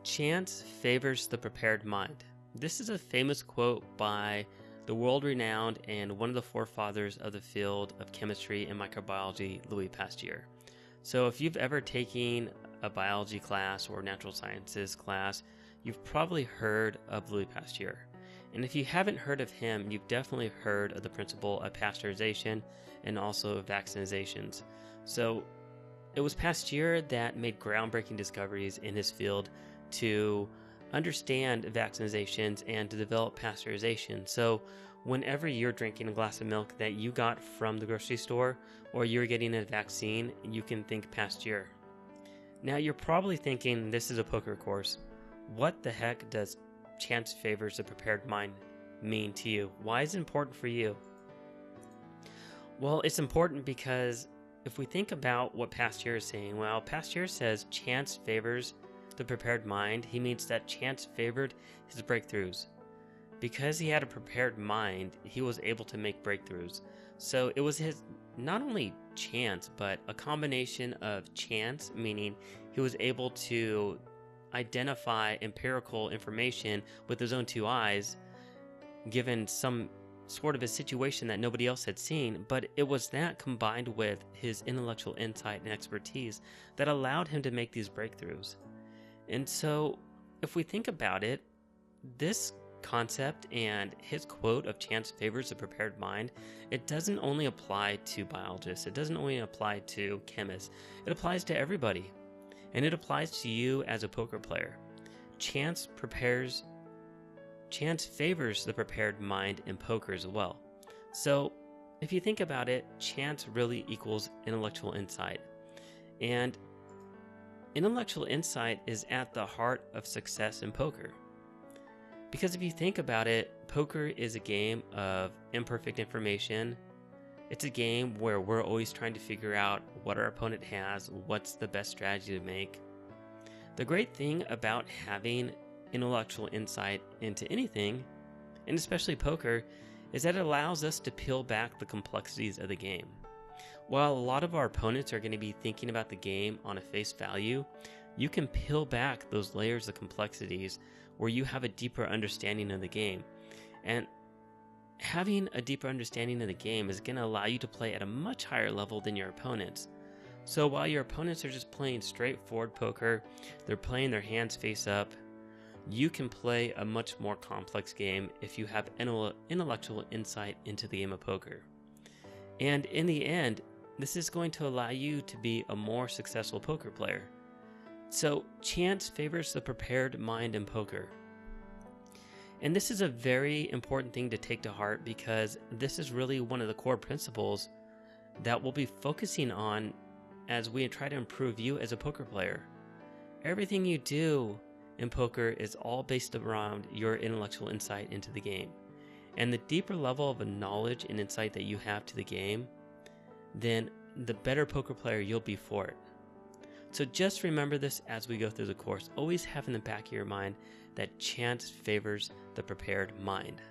Chance favors the prepared mind. This is a famous quote by the world-renowned and one of the forefathers of the field of chemistry and microbiology, Louis Pasteur. So if you've ever taken a biology class or natural sciences class, you've probably heard of Louis Pasteur. And if you haven't heard of him, you've definitely heard of the principle of pasteurization and also of vaccinizations. So it was Pasteur that made groundbreaking discoveries in his field to understand vaccinizations and to develop pasteurization. So whenever you're drinking a glass of milk that you got from the grocery store or you're getting a vaccine, you can think Pasteur. Now you're probably thinking this is a poker course. What the heck does chance favors the prepared mind mean to you? Why is it important for you? Well, it's important because if we think about what Pasteur is saying, well, Pasteur says chance favors the prepared mind. He means that chance favored his breakthroughs. Because he had a prepared mind, he was able to make breakthroughs. So it was his not only chance, but a combination of chance, meaning he was able to identify empirical information with his own two eyes, given some sort of a situation that nobody else had seen, but it was that combined with his intellectual insight and expertise that allowed him to make these breakthroughs. And so, if we think about it, this concept and his quote of chance favors the prepared mind, it doesn't only apply to biologists, it doesn't only apply to chemists, it applies to everybody. And it applies to you as a poker player. Chance favors the prepared mind in poker as well. So, if you think about it, chance really equals intellectual insight. And intellectual insight is at the heart of success in poker. Because if you think about it, poker is a game of imperfect information. It's a game where we're always trying to figure out what our opponent has, what's the best strategy to make. The great thing about having intellectual insight into anything, and especially poker, is that it allows us to peel back the complexities of the game. While a lot of our opponents are going to be thinking about the game on a face value, you can peel back those layers of complexities where you have a deeper understanding of the game. And having a deeper understanding of the game is going to allow you to play at a much higher level than your opponents. So while your opponents are just playing straightforward poker, they're playing their hands face up, you can play a much more complex game if you have intellectual insight into the game of poker. And in the end, this is going to allow you to be a more successful poker player. So chance favors the prepared mind in poker. And this is a very important thing to take to heart because this is really one of the core principles that we'll be focusing on as we try to improve you as a poker player. Everything you do in poker is all based around your intellectual insight into the game. And the deeper level of knowledge and insight that you have to the game, then the better poker player you'll be for it. So just remember this as we go through the course. Always have in the back of your mind that chance favors the prepared mind.